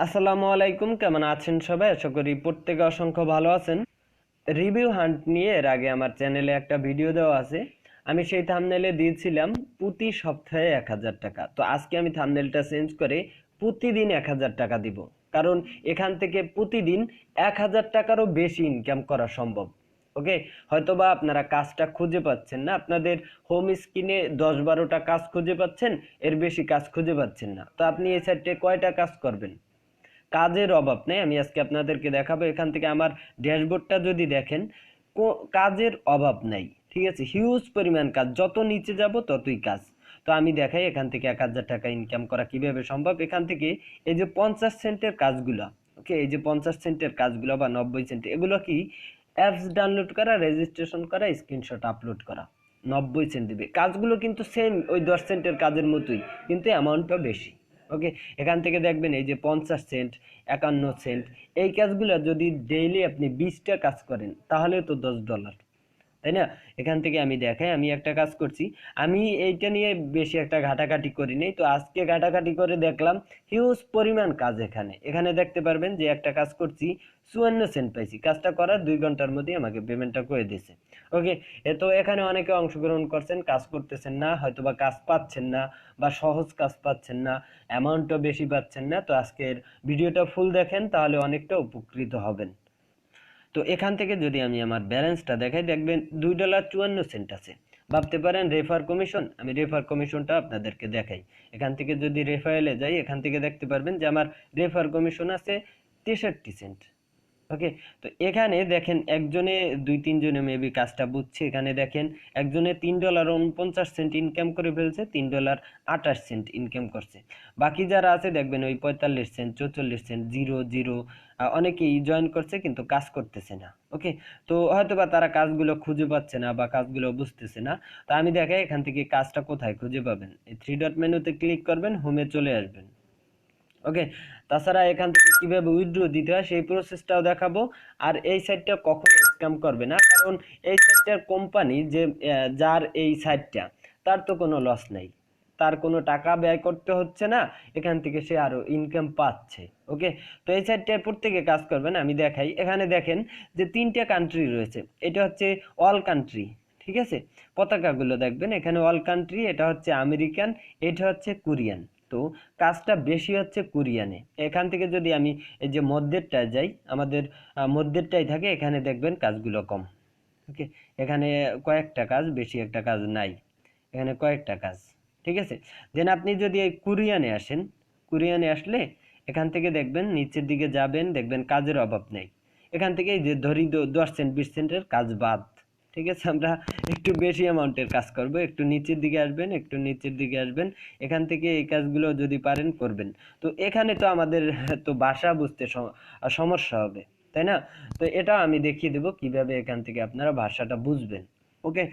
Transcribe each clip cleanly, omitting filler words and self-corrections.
আসসালামু আলাইকুম, কেমন আছেন সবাই? আশা করি প্রত্যেকে অসংখ্য ভালো আছেন। রিভিউ হান্ট নিয়ে এর আগে আমার চ্যানেলে একটা ভিডিও দেওয়া আছে। আমি সেই থাম্বনেলে দিয়েছিলাম প্রতি সপ্তাহে 1000 টাকা। তো আজকে আমি থাম্বনেলটা চেঞ্জ করে প্রতিদিন 1000 টাকা দিব। কারণ এখান থেকে প্রতিদিন 1000 টাকারও বেশি ইনকাম করা সম্ভব। ওকে, হয়তোবা আপনারা কাজটা খুঁজে পাচ্ছেন না, আপনাদের হোম স্ক্রিনে 10-12টা কাজ খুঁজে পাচ্ছেন, এর বেশি কাজ খুঁজে পাচ্ছেন না। তো আপনি এই সাইটে কয়টা কাজ করবেন? কাজের অভাব নেই। আমি আজকে আপনাদেরকে দেখাবো। এখান থেকে আমার ড্যাশবোর্ডটা যদি দেখেন, কাজের অভাব নাই। ঠিক আছে, হিউজ পরিমাণ কাজ, যত নিচে যাব ততই কাজ। তো আমি দেখাই এখান থেকে 1000 টাকা ইনকাম করা কিভাবে সম্ভব। এখান থেকে এই যে 50 সেন্টের কাজগুলো, ওকে, এই যে 50 সেন্টের কাজগুলো বা 90 সেন্ট, এগুলো কি অ্যাপস ডাউনলোড করা, রেজিস্ট্রেশন করা, স্ক্রিনশট আপলোড করা। 90 সেন্ট দিবে। কাজগুলো কিন্তু সেম ওই 10 সেন্টের কাজের মতোই, কিন্তু অ্যামাউন্টটা বেশি। ওকে, এখান থেকে দেখবেন এই যে 50 সেন্ট, 51 সেন্ট, এই কাজগুলো যদি ডেইলি আপনি 20টা কাজ করেন তাহলে তো $10, তাই না? এখান থেকে আমি দেখাই, আমি একটা কাজ করছি। আমি এইটা নিয়ে বেশি একটা ঘাটাঘাটি করি নাই, তো আজকে ঘাটাঘাটি করে দেখলাম হিউজ পরিমাণ কাজ। এখানে এখানে দেখতে পারবেন যে একটা কাজ করছি, 54 সেন্ট পাইছি। কাজটা করার 2 ঘন্টার মধ্যে আমাকে পেমেন্টটা করে দিয়েছে। ওকে, তো এখানে অনেকে অংশগ্রহণ করছেন, কাজ করতেছেন না, হয়তো বা কাজ পাচ্ছেন না, বা সহজ কাজ পাচ্ছেন না, অ্যামাউন্টও বেশি পাচ্ছেন না। তো আজকের ভিডিওটা ফুল দেখেন, তাহলে অনেকটা উপকৃত হবেন। তো এখান থেকে যদি আমি আমার ব্যালেন্সটা দেখাই, দেখবেন $2.54 আছে। ভাবতে পারেন রেফার কমিশন, আমি রেফার কমিশনটা আপনাদেরকে দেখাই। এখান থেকে যদি রেফারেলে যাই, এখান থেকে দেখতে পারবেন যে আমার রেফার কমিশন আছে 63 সেন্ট। ওকে, তো এখানে দেখেন একজনে 2-3 জনে মেবি কাজটা বুঝছে। এখানে দেখেন একজনে $3.49 ইনকাম করে ফেলছে, $3.28 ইনকাম করছে। বাকি যারা আছে দেখবেন ওই 45 সেন্ট, 44 সেন্ট, 0 0, অনেকেই জয়েন করছে কিন্তু কাজ করতেছে না। ওকে, তো হয়তোবা তারা কাজগুলো খুঁজে পাচ্ছে না বা কাজগুলো বুঝতেছে না। তো আমি দেখাই এখান থেকে কাজটা কোথায় খুঁজে পাবেন। এই 3 ডট মেনুতে ক্লিক করবেন, হোমে চলে আসবেন। ওকে, তাছাড়া এখান থেকে কিভাবে উইথড্র দিতে হয় সেই প্রসেসটাও দেখাবো। আর এই সাইটটা কখনো স্ক্যাম করবে না, কারণ এই সাইটটার কোম্পানি যে যার এই সাইটটা, তার তো কোনো লস নেই, তার কোনো টাকা ব্যয় করতে হচ্ছে না, এখান থেকে সে আরো ইনকাম পাচ্ছে। ওকে, তো এই সাইটটায় প্রত্যেকে কাজ করবেন। আমি দেখাই, এখানে দেখেন যে 3টে কান্ট্রি রয়েছে। এটা হচ্ছে অল কান্ট্রি, ঠিক আছে? পতাকাগুলো দেখবেন, এখানে অল কান্ট্রি, এটা হচ্ছে আমেরিকান, এটা হচ্ছে কোরিয়ান। তো কাজটা বেশি হচ্ছে কোরিয়ানে। এখান থেকে যদি আমি এই যে মধ্যেরটায় যাই, আমাদের মধ্যেরটাই থাকে, এখানে দেখবেন কাজগুলো কম। ওকে, এখানে কয়েকটা কাজ, বেশি একটা কাজ নাই, এখানে কয়েকটা কাজ। ঠিক আছে, দেন আপনি যদি এই কোরিয়ানে আসেন, কোরিয়ানে আসলে এখান থেকে দেখবেন নিচের দিকে যাবেন, দেখবেন কাজের অভাব নেই। এখান থেকে এই যে ধরি 10 সেন্ট 20 সেন্টের কাজ বাদ। ঠিক আছে, আমরা একটু বেশি অ্যামাউন্টের কাজ করব। একটু নিচের দিকে আসবেন, একটু নিচের দিকে আসবেন, এখান থেকে এই কাজগুলো যদি পারেন করবেন। তো এখানে তো আমাদের তো ভাষা বুঝতে সমস্যা হবে, তাই না? তো এটা আমি দেখিয়ে দেবো কিভাবে এখান থেকে আপনারা ভাষাটা বুঝবেন। ওকে,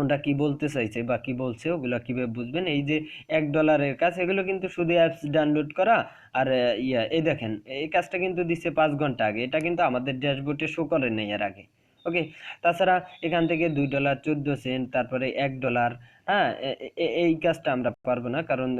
ওটা কি বলতে চাইছে বা কি বলছে ওগুলা কিভাবে বুঝবেন। এই যে $1 কাজ, এগুলো কিন্তু শুধু অ্যাপস ডাউনলোড করা। আর এই দেখেন এই কাজটা কিন্তু দিচ্ছে 5 ঘন্টা আগে, এটা কিন্তু আমাদের ড্যাশবোর্ডে শো করে নেই এর আগে। ওকে, তাছাড়া এখান থেকে $2.14, তারপরে $1। হ্যাঁ, এই কাজটা আমরা পারবো না, কারণ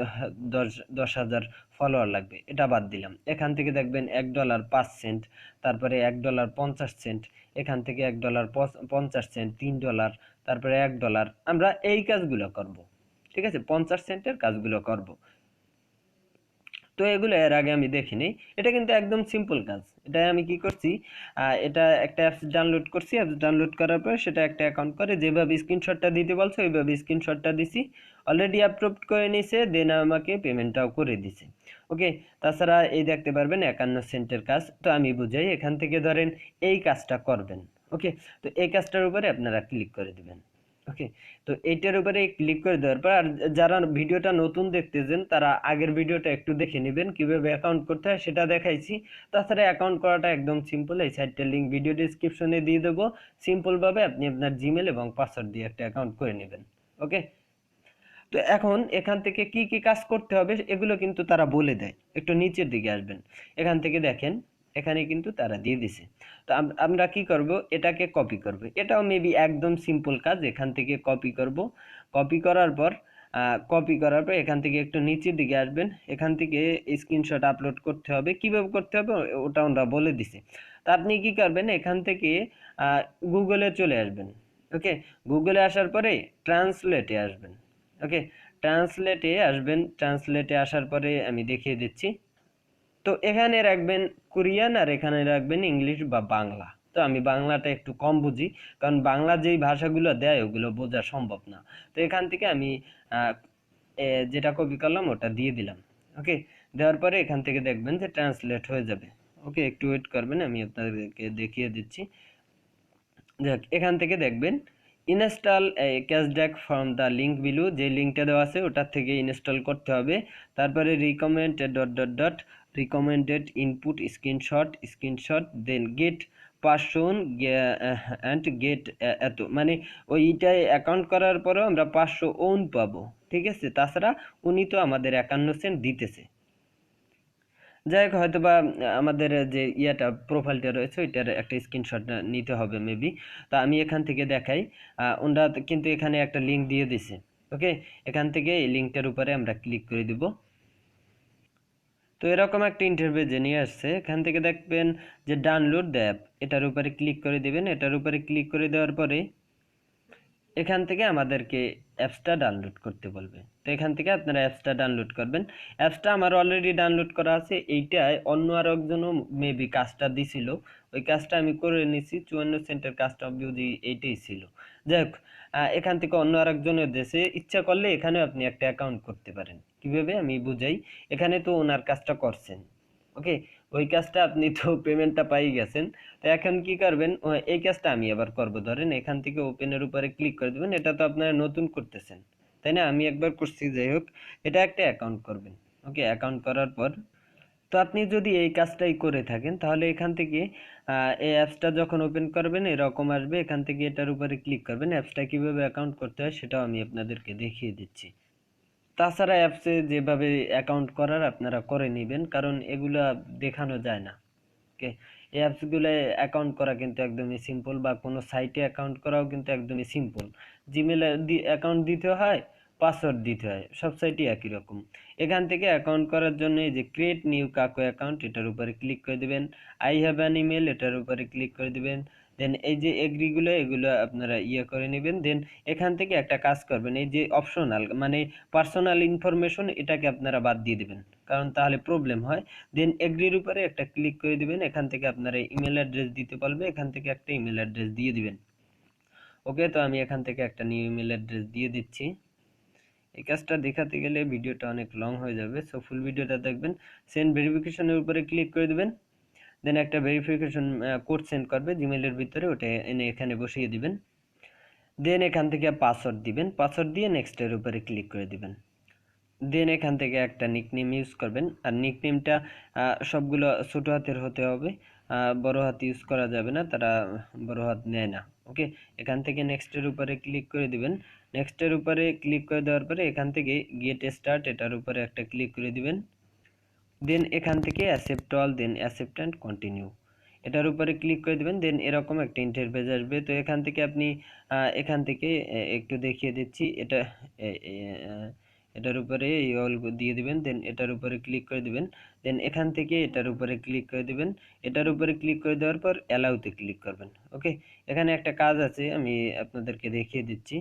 10,000 ফলোয়ার লাগবে, এটা বাদ দিলাম। এখান থেকে দেখবেন $1.05, তারপরে $1.50, এখান থেকে $1.50, $3, তারপরে $1। আমরা এই কাজগুলো করব। ঠিক আছে, 50 সেন্টের কাজগুলো করব। তো এগুলো এর আগে আমি দেখিনি। এটা কিন্তু একদম সিম্পল কাজ। এটা আমি কি করছি, এটা একটা অ্যাপস ডাউনলোড করছি। অ্যাপস ডাউনলোড করার পর সেটা একটা অ্যাকাউন্ট করে, যেভাবে স্ক্রিনশটটা দিতে বলছে ওইভাবে স্ক্রিনশটটা দিছি। অলরেডি অ্যাপ্রুভ করে নিছে, দেন আমাকে পেমেন্টটাও করে দিছে। ওকে, তাছাড়া এই দেখতে পারবেন 51 সেন্টের কাজ। তো আমি বুঝাই, এখান থেকে ধরেন এই কাজটা করবেন। ওকে, তো এই কাজটার উপরে আপনারা ক্লিক করে দিবেন। ওকে, তো এইটার উপরে ক্লিক করে দেওয়ার পর, আর যারা ভিডিওটা নতুন দেখতেছেন তারা আগের ভিডিওটা একটু দেখে নেবেন কিভাবে অ্যাকাউন্ট করতে হয়, সেটা দেখাইছি। তাছাড়া অ্যাকাউন্ট করাটা একদম সিম্পল, এই সাইটটার লিঙ্ক ভিডিও ডিসক্রিপশনে দিয়ে দেবো। সিম্পলভাবে আপনি আপনার জিমেল এবং পাসওয়ার্ড দিয়ে একটা অ্যাকাউন্ট করে নেবেন। ওকে, তো এখন এখান থেকে কি কি কাজ করতে হবে এগুলো কিন্তু তারা বলে দেয়। একটু নিচের দিকে আসবেন, এখান থেকে দেখেন এখানে কিন্তু তারা দিয়ে দিছে। তো আমরা কি করব, এটাকে কপি করব। এটাও মেবি একদম সিম্পল কাজ। এখান থেকে কপি করব, কপি করার পর কপি করার পর এখান থেকে একটু নিচের দিকে আসবেন, এখান থেকে স্ক্রিনশট আপলোড করতে হবে। কিভাবে করতে হবে ওটা আমরা বলে দিছি। তা আপনি কি করবেন, এখান থেকে গুগলে চলে আসবেন। ওকে, গুগলে আসার পরে ট্রান্সলেটে আসবেন। ওকে, ট্রান্সলেটে আসবেন, ট্রান্সলেটে আসার পরে আমি দেখিয়ে দিচ্ছি। তো এখানে রাখবেন কোরিয়ান আর এখানে রাখবেন ইংলিশ বা বাংলা। তো আমি বাংলাটা একটু কম বুঝি, কারণ বাংলা যেই ভাষাগুলো দেয় ওগুলো বোঝা সম্ভব না। তো এখান থেকে আমি যেটা কপি করলাম ওটা দিয়ে দিলাম। ওকে, দেওয়ার পরে এখান থেকে দেখবেন যে ট্রান্সলেট হয়ে যাবে। ওকে, একটু ওয়েট করবেন, আমি আপনাদেরকে দেখিয়ে দিচ্ছি। দেখ, এখান থেকে দেখবেন ইনস্টল ক্যাশড্যাক ফ্রম দ্য লিঙ্ক বিলো, যে লিঙ্কটা দেওয়া আছে ওটার থেকে ইনস্টল করতে হবে। তারপরে recommended dot dot dot recommended input screenshot then get person and get এত, মানে ওইটাই অ্যাকাউন্ট করার পরেও আমরা 500 ওন পাবো। ঠিক আছে, তাছাড়া উনি তো আমাদের 51 সেন্ট দিতেছে। যাই হোক, হয়তো বা আমাদের যে প্রোফাইলটা রয়েছে ওইটার একটা স্ক্রিনশট নিতে হবে মেবি। তা আমি এখান থেকে দেখাই, ওনারা কিন্তু এখানে একটা লিঙ্ক দিয়ে দিছে। ওকে, এখান থেকে এই লিঙ্কটার উপরে আমরা ক্লিক করে দিব। তো এরকম একটা ইন্টারভিউ যে নিয়ে আসছে, এখান থেকে দেখবেন যে ডাউনলোড দ্য অ্যাপ, এটার উপরে ক্লিক করে দিবেন। এটার উপরে ক্লিক করে দেওয়ার পরে এখান থেকে আমাদেরকে অ্যাপসটা ডাউনলোড করতে বলবে। তো এখান থেকে আপনারা অ্যাপসটা ডাউনলোড করবেন। অ্যাপসটা আমার অলরেডি ডাউনলোড করা আছে, এইটায় অন্য আর একজনও মেবি কাজটা দিছিল, ওই কাজটা আমি করে নিছি। 54 সেন্টের কাজটা বুঝি এইটাই ছিল। যাই হোক, এখান থেকে অন্য আর একজনের দেশে ইচ্ছা করলে এখানে আপনি একটা অ্যাকাউন্ট করতে পারেন। কিভাবে আমি বুঝাই, এখানে তো ওনার কাজটা করছেন। ওকে, ওই কাজটা আপনি তো পেমেন্টটা পাই গেছেন। তো এখন কি করবেন, এই কাজটা আমি আবার করব। ধরেন এখান থেকে ওপেনের উপরে ক্লিক করে দেবেন, এটা তো আপনারা নতুন করতেছেন তাই না, আমি একবার করছি। যাই হোক, এটা একটা অ্যাকাউন্ট করবেন। ওকে, অ্যাকাউন্ট করার পর তো আপনি যদি এই কাজটাই করে থাকেন তাহলে এখান থেকে এই অ্যাপসটা যখন ওপেন করবেন এরকম আসবে। এখান থেকে এটার উপরে ক্লিক করবেন। অ্যাপসটা কিভাবে অ্যাকাউন্ট করতে হয় সেটাও আমি আপনাদেরকে দেখিয়ে দিচ্ছি। তাছাড়া অ্যাপসে যেভাবে অ্যাকাউন্ট করার আপনারা করে নেবেন, কারণ এগুলা দেখানো যায় না। ওকে, এই অ্যাপসগুলো অ্যাকাউন্ট করা কিন্তু একদমই সিম্পল, বা কোনো সাইটে অ্যাকাউন্ট করাও কিন্তু একদমই সিম্পল। জিমেলে অ্যাকাউন্ট দিতে হয়, পাসওয়ার্ড দিতে হয়, সব সাইটই একই রকম। এখান থেকে অ্যাকাউন্ট করার জন্য এই যে ক্রিয়েট নিউ কাকো অ্যাকাউন্ট, এটার উপরে ক্লিক করে দিবেন। আই হ্যাভ অ্যান ইমেল, এটার উপরে ক্লিক করে দিবেন। দেন এই যে এগ্রিগুলো এগুলো আপনারা করে নেবেন। দেন এখান থেকে একটা কাজ করবেন, এই যে অপশনাল মানে পার্সোনাল ইনফরমেশন, এটাকে আপনারা বাদ দিয়ে দিবেন, কারণ তাহলে প্রবলেম হয়। দেন এগ্রির উপরে একটা ক্লিক করে দিবেন। এখান থেকে আপনারা ইমেল অ্যাড্রেস দিতে পারবে, এখান থেকে একটা ইমেল অ্যাড্রেস দিয়ে দিবেন। ওকে, তো আমি এখান থেকে একটা নিউ ইমেল অ্যাড্রেস দিয়ে দিচ্ছি। এই কাজটা দেখাতে গেলে ভিডিওটা অনেক লং হয়ে যাবে, সো ফুল ভিডিওটা দেখবেন। সেন্ড ভেরিফিকেশনের উপরে ক্লিক করে দিবেন। দেন একটা ভেরিফিকেশন কোড সেন্ড করবে জিমেলের ভিতরে, ওটা এনে এখানে বসিয়ে দিবেন। দেন এখান থেকে পাসওয়ার্ড দিবেন, পাসওয়ার্ড দিয়ে নেক্সটের উপরে ক্লিক করে দিবেন। দেন এখান থেকে একটা নিকনেম ইউজ করবেন, আর নিকনেমটা সবগুলো ছোট হাতের হতে হবে, বড় হাত ইউজ করা যাবে না, তারা বড় হাত নেয় না। ওকে, এখান থেকে নেক্সটের উপরে ক্লিক করে দিবেন। নেক্সটের উপরে ক্লিক করে দেওয়ার পরে এখান থেকে গেট স্টার্ট, এটার উপরে একটা ক্লিক করে দিবেন। দেন এখান থেকে accept all, then accept and continue, এটার উপরে ক্লিক করে দিবেন। দেন এরকম একটা ইন্টারফেস আসবে। তো এখান থেকে আপনি এখান থেকে একটু দেখিয়ে দিচ্ছি, এটার উপরে অল দিয়ে দিবেন। দেন এটার উপরে ক্লিক করে দিবেন। দেন এখান থেকে এটার উপরে ক্লিক করে দিবেন। এটার উপরে ক্লিক করে দেওয়ার পর অ্যালাউতে ক্লিক করবেন। ওকে, এখানে একটা কাজ আছে, আমি আপনাদেরকে দেখিয়ে দিচ্ছি।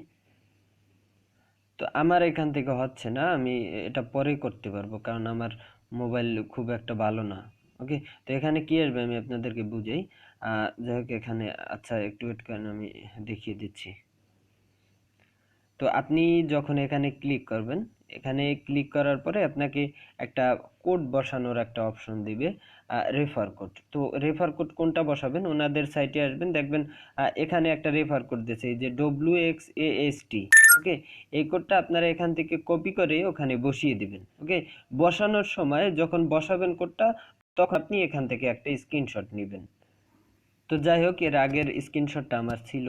তো আমার এখান থেকে হচ্ছে না, আমি এটা পরে করতে পারবো, কারণ আমার মোবাইল খুব একটা ভালো না। ওকে, তো এখানে কি আসবে আমি আপনাদেরকে বুঝাই। যাই হোক, এখানে আচ্ছা একটু ওয়েট করেন, আমি দেখিয়ে দিচ্ছি। তো আপনি যখন এখানে ক্লিক করবেন, এখানে ক্লিক করার পরে আপনাকে একটা কোড বসানোর একটা অপশন দিবে, রেফার কোড। তো রেফার কোড কোনটা বসাবেন, ওনাদের সাইটে আসবেন, দেখবেন এখানে একটা রেফার কোড দিয়েছে, এই যে WXAST। ওকে, এই কোডটা আপনারা এখান থেকে কপি করে ওখানে বসিয়ে দিবেন। ওকে, বসানোর সময় যখন বসাবেন কোডটা, তখন আপনি এখান থেকে একটা স্ক্রিনশট নেবেন। তো যাই হোক, এর আগের স্ক্রিনশটটা আমার ছিল।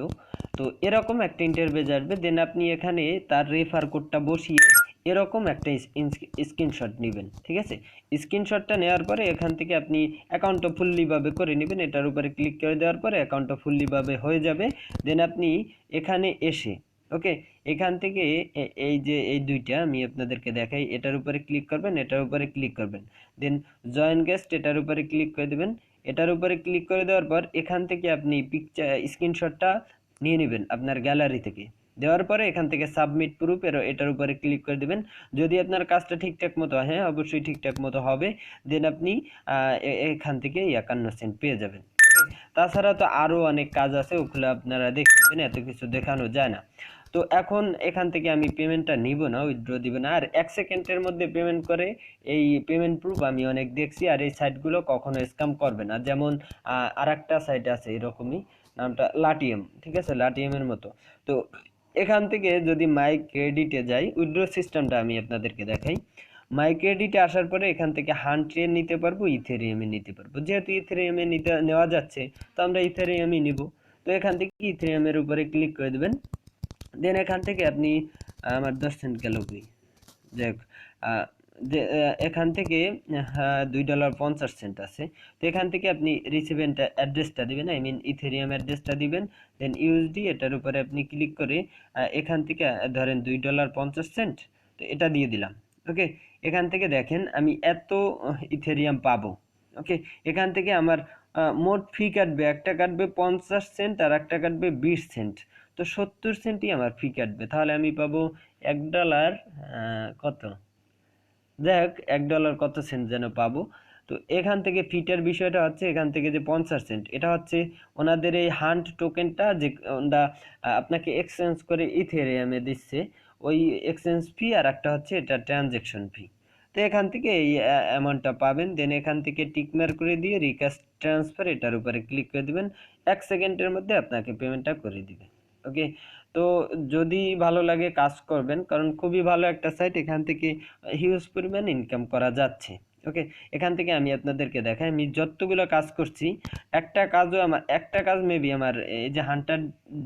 তো এরকম একটা ইন্টারফেস আসবে। দেন আপনি এখানে তার রেফার কোডটা বসিয়ে এরকম একটা স্ক্রিনশট নেবেন। ঠিক আছে, স্ক্রিনশটটা নেওয়ার পরে এখান থেকে আপনি অ্যাকাউন্টটা ফুললিভাবে করে নেবেন। এটার উপরে ক্লিক করে দেওয়ার পরে অ্যাকাউন্টটা ফুললিভাবে হয়ে যাবে। দেন আপনি এখানে এসে ওকে, এখান থেকে এই যে এই দুইটা আমি আপনাদেরকে দেখাই, এটার উপরে ক্লিক করবেন, এটার উপরে ক্লিক করবেন, দেন জয়েন গেস্ট এটার উপরে ক্লিক করে দেবেন। এটার উপরে ক্লিক করে দেওয়ার পর এখান থেকে আপনি পিকচার স্ক্রিনশটটা নিয়ে নেবেন আপনার গ্যালারি থেকে। দেওয়ার পরে এখান থেকে সাবমিট প্রুফ এটার উপরে ক্লিক করে দেবেন। যদি আপনার কাজটা ঠিকঠাক মতো, হ্যাঁ অবশ্যই ঠিকঠাক মতো হবে, দেন আপনি এখান থেকে 51 সেন্ট পেয়ে যাবেন। তাছাড়া তো আরও অনেক কাজ আছে, ওগুলো আপনারা দেখে নেবেন, এত কিছু দেখানো যায় না। তো এখন এখান থেকে আমি পেমেন্টটা নিব না, উইথড্র দিব না। আর 1 সেকেন্ডের মধ্যে পেমেন্ট করে এই পেমেন্ট প্রুফ আমি অনেক দেখছি। আর এই সাইটগুলো কখনো স্ক্যাম করবে না। যেমন আর একটা সাইট আছে এরকমই, নামটা লাটিএম, ঠিক আছে, লাটিএমের মতো। তো এখান থেকে যদি মাই ক্রেডিটে যাই, উইথড্র সিস্টেমটা আমি আপনাদেরকে দেখাই। মাই ক্রেডিটে আসার পরে এখান থেকে হান্ট্রে নিতে পারবো, ইথেরিয়ামে নিতে পারবো। যেহেতু ইথেরিয়ামে নেওয়া যাচ্ছে, তো আমরা ইথেরিয়ামই নিব। তো এখান থেকে ইথেরিয়ামের উপরে ক্লিক করে দেবেন। দেন এখান থেকে আপনি আমার 10 সেন্ট গেল কই, যাই হোক, যে এখান থেকে $2.50 আছে। তো এখান থেকে আপনি রিসিভেন্ট অ্যাড্রেসটা দিবেন, আই মিন ইথেরিয়াম অ্যাড্রেসটা দিবেন। দেন ইউএসডি এটার উপরে আপনি ক্লিক করে এখান থেকে ধরেন $2.50, তো এটা দিয়ে দিলাম। ওকে, এখান থেকে দেখেন আমি এত ইথেরিয়াম পাবো। ওকে, এখান থেকে আমার মোট ফি কাটবে, একটা কাটবে 50 সেন্ট আর একটা কাটবে 20 সেন্ট। তো 70 সেন্টই আমার ফি কাটবে। তাহলে আমি পাবো $1 কত, যাই হোক $1 কত সেন্ট যেন পাবো। তো এখান থেকে ফিটার বিষয়টা হচ্ছে, এখান থেকে যে 50 সেন্ট, এটা হচ্ছে ওনাদের এই হান্ট টোকেনটা যে ওনারা আপনাকে এক্সচেঞ্জ করে ইথেরিয়ামে দিচ্ছে, ওই এক্সচেঞ্জ ফি। আর একটা হচ্ছে এটা ট্রানজেকশন ফি। তো এখান থেকে এই অ্যামাউন্টটা পাবেন। দেন এখান থেকে টিকমার্ক করে দিয়ে রিকোয়েস্ট ট্রান্সফার এটার উপরে ক্লিক করে দিবেন। 1 সেকেন্ডের মধ্যে আপনাকে পেমেন্টটা করে দিবে। ওকে, তো যদি ভালো লাগে কাজ করবেন, কারণ খুবই ভালো একটা সাইট, এখান থেকে হিউজ পরিমাণ ইনকাম করা যাচ্ছে। ওকে, এখান থেকে আমি আপনাদেরকে দেখাই, আমি যতগুলো কাজ করছি, একটা কাজ মেবি আমার এই যে হান্টার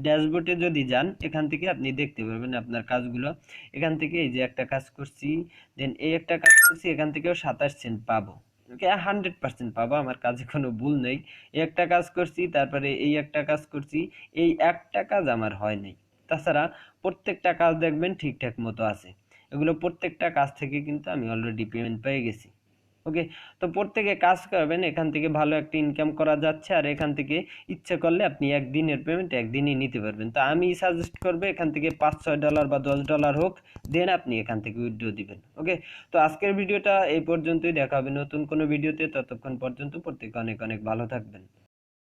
ড্যাশবোর্ডে যদি যান, এখান থেকে আপনি দেখতে পারবেন আপনার কাজগুলো। এখান থেকে এই যে একটা কাজ করছি, দেন এই একটা কাজ করছি, এখান থেকেও 27 সেন্ট পাবো। ওকে, 100% পাবো, আমার কাজে কোনো ভুল নেই। এই একটা কাজ করছি, তারপরে এই একটা কাজ করছি, এই একটা কাজ আমার হয় নাই। তাছাড়া প্রত্যেকটা কাজ দেখবেন ঠিকঠাক মতো আছে। এগুলো প্রত্যেকটা কাজ থেকে কিন্তু আমি অলরেডি পেমেন্ট পেয়ে গেছি। ওকে, তো প্রত্যেকে কাজ করবেন, এখান থেকে ভালো একটা ইনকাম করা যাচ্ছে। আর এখান থেকে ইচ্ছে করলে আপনি একদিনের পেমেন্ট একদিনই নিতে পারবেন। তো আমি সাজেস্ট করবো এখান থেকে $5-6 বা $10 হোক, দেন আপনি এখান থেকে উইথড্র দিবেন। ওকে, তো আজকের ভিডিওটা এই পর্যন্তই, দেখা হবে নতুন কোনো ভিডিওতে। ততক্ষণ পর্যন্ত প্রত্যেকে অনেক অনেক ভালো থাকবেন।